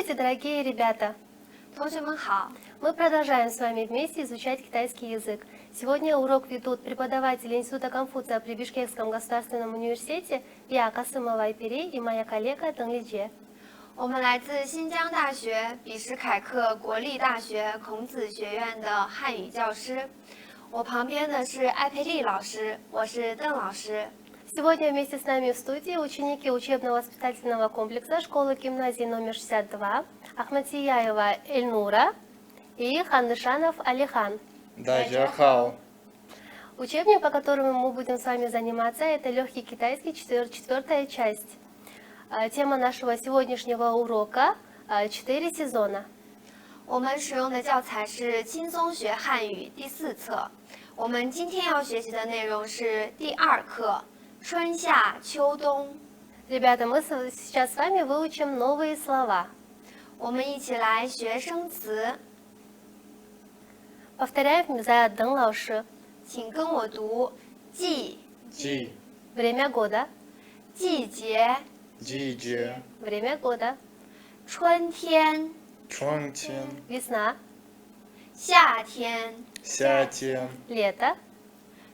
Здравствуйте, дорогие ребята! 同学们好， Мы продолжаем с вами вместе изучать китайский язык. Сегодня урок ведут преподаватели Института Конфуция при Бишкекском государственном университете Я Касымова Айпери и моя коллега Дэн Лиджie. 我们来自新疆大学比什凯克国立大学孔子学院的汉语教师。我旁边的是艾佩丽老师，我是邓老师。 Сегодня вместе с нами в студии ученики учебно-воспитательного комплекса школы-гимназии номер 62 Ахматияева Эльнура и Хандышанов Алихан. 大家好， Учебник, по которому мы будем с вами заниматься, это легкий китайский, четвертая часть. Тема нашего сегодняшнего урока – 4 сезона. 我们使用的教材是轻松学汉语第4册。我们今天要学习的内容是第2课，春夏秋冬。 Ребята, мы сейчас с вами выучим новые слова. 我们一起来学生词， Повторяем за Дэн老师. 请跟我读：季、季 Время года, 季节、季节 время года, 春天、春天 весна, 夏天、夏天 лето,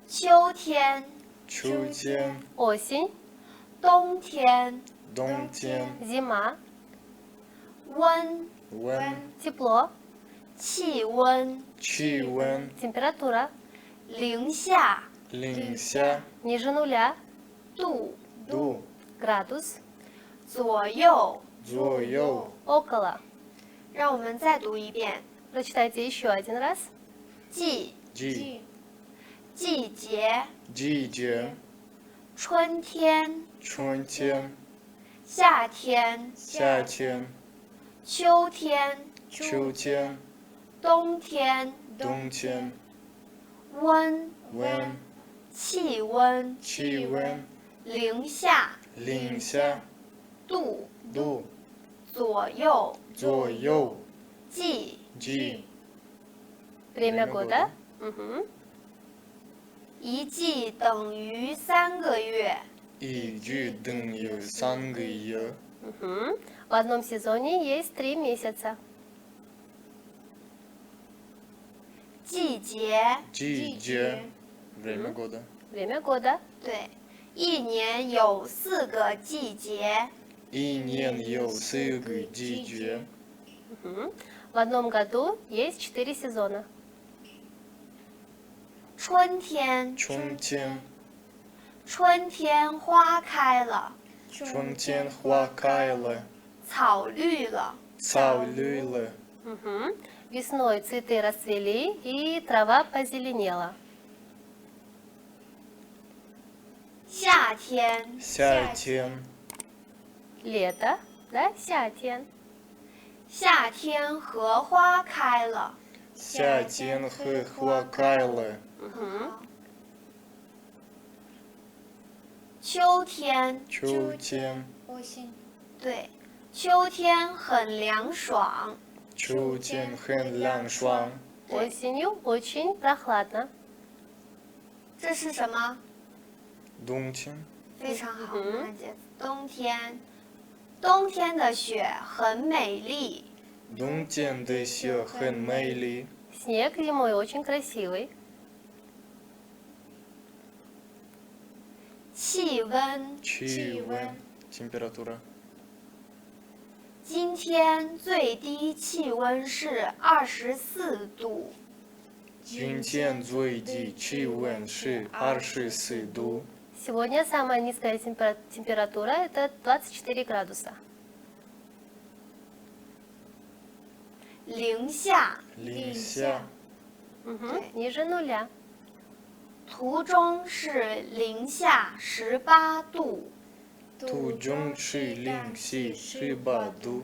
秋天、秋天 осень, 冬天、冬天 зима, 温、温 тепло, 气温、气温 температура, 零下、零下 ниже нуля, 度、度 градус, 左右。左右 около. 让我们再读一遍： Прочитайте еще один раз. 季、季季节、季节春天、春天夏天、夏天秋天、秋天冬天、冬天温、温气温、气温零下、零下度、度左右、左右季、季 Время Время года. Мгм. 一季等于3个月。一季等于3个月 Мгм. В одном сезоне есть 3 месяца. 季节，季节 время года Время года. 对，一年有4个季节。一年有4个季节 Мгм. В одном году есть 4 сезона. 春天，春天春天花开了，春天花开了 草绿了。草绿了 Мгм. Весной цветы расцвели и трава позеленела. 夏天，夏天 Лето, да, 夏天. 夏天荷花开了。夏天荷花开了 Мгм. 秋天，秋天对，秋天很凉爽。秋天很凉爽 Осенью очень прохладно. 这是什么？冬天非常好，嗯娜姐。冬天，冬天的雪很美丽。冬天的雪很美丽 Снег зимой очень красивый. 气温，气温 температура 今天最低气温是24度。今天最低气温是24度 Сегодня самая низкая температура это 24 градуса. 零下，零下 Мгм. Ниже нуля. 图中是零下18度。途中是零下18度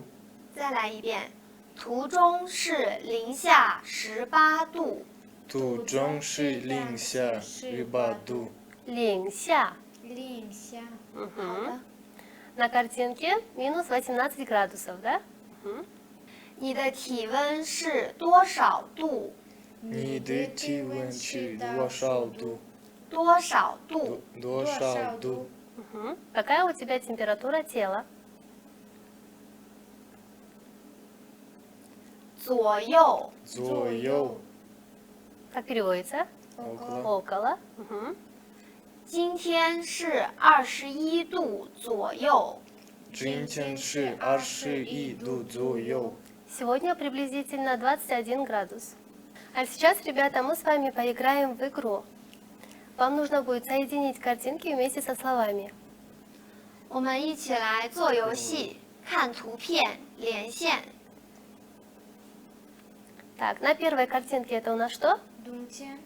再来一遍，图中是零下18度。途中是零下18度 零下. 好 Мгм. 的， На картинке минус 18 градусов, да? 你的体温是多少度？你的体温是多少度多少度？多少度 Мгм. Какая у тебя температура тела? 左右。左右 Как переводится? около Около. Мгм. 今天是21度左右。今天是21度左右 Сегодня приблизительно 21 градус. А сейчас, ребята, мы с вами поиграем в игру. Вам нужно будет соединить картинки вместе со словами. 我们一起来做游戏，看图片，连线。 Так, на первой картинке это у нас что? 冬天，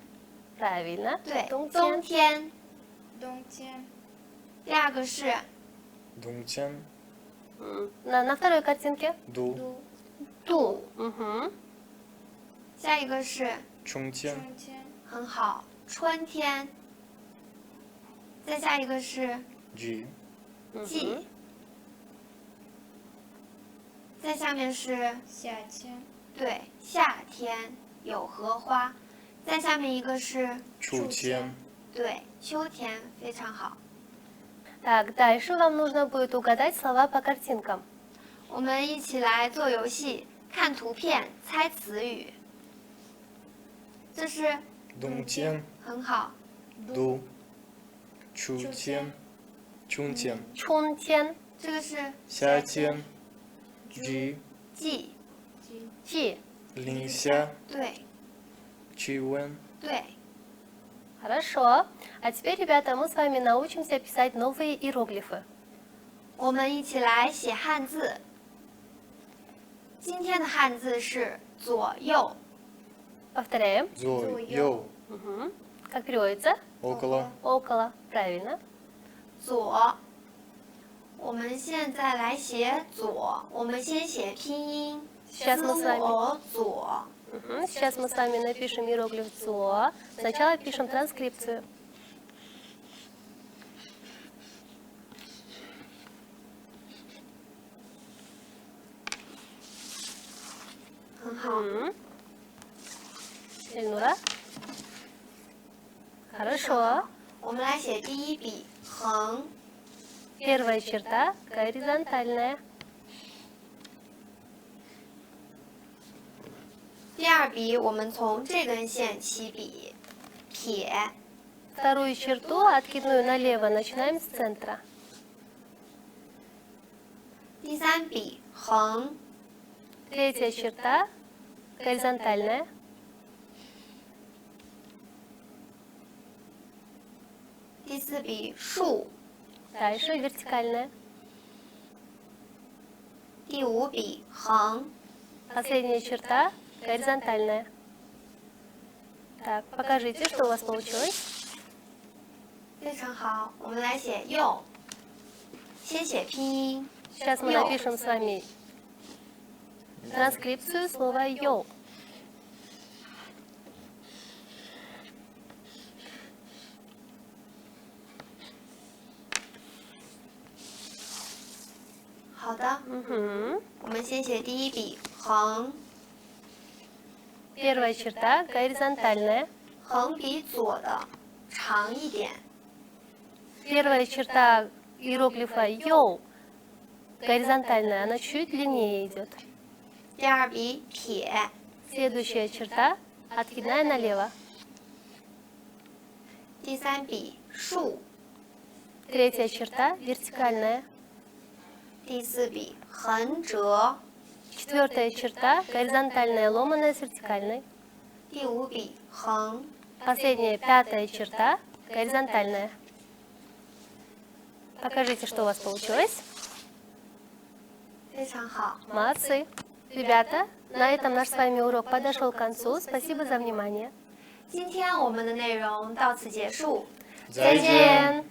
Правильно. 对， 冬冬天。冬天，第二个是 冬天 На второй картинке? 度 Ту. Мгм. 下一个是春天春天，很好，春天。再下一个是季 季。再下面是夏天，对夏天有荷花。再下面一个是秋天对秋天，非常好。 Так, дальше вам нужно будет угадать слова по картинкам. 我们一起来做游戏，看图片猜词语。这是冬天很好，度秋天春天 Чунтен. 这个是夏天季季，Чи. 零下对气温 对。 Хорошо. А теперь, ребята, мы с вами научимся писать новые иероглифы. 我们一起来写汉字。今天的汉字是左右， Повторяем. 左右 Мгм. Как переводится? около Около. Правильно. 左。我们现在来写左，我们先写拼音， Сейчас мы с вами. 我左。 Мгм. Сейчас мы с вами напишем иероглиф «зо». Сначала пишем транскрипцию. 很好。 Эльнура. Хорошо. 我们来写第一笔横， Первая черта горизонтальная. 第二笔我们从这根线起笔，撇。 Вторую черту, откидную налево, начинаем с центра. 第三笔横， Третья черта горизонтальная. 第四笔竖， Дальше вертикальная. 第五笔横， Последняя черта горизонтальная. Так, покажите, что у вас получилось. 非常好。我们来写右，先写拼音， Сейчас мы напишем с вами транскрипцию слова «йоу». Мгм. 我们先写第一笔横， Первая черта горизонтальная. 横比左的长一点。 Первая черта иероглифа «йоу» горизонтальная, она чуть длиннее идет. 第二笔撇， Следующая черта откидная налево. 第三笔竖， Третья черта вертикальная. 第四笔横折， Четвертая черта горизонтальная, ломаная с вертикальной. 第五笔横。 Последняя, пятая черта горизонтальная. Покажите, что у вас получилось. 非常好。 Молодцы. Ребята, на этом наш с вами урок подошел к концу. Спасибо за внимание. 今天我们的内容到此结束，再见。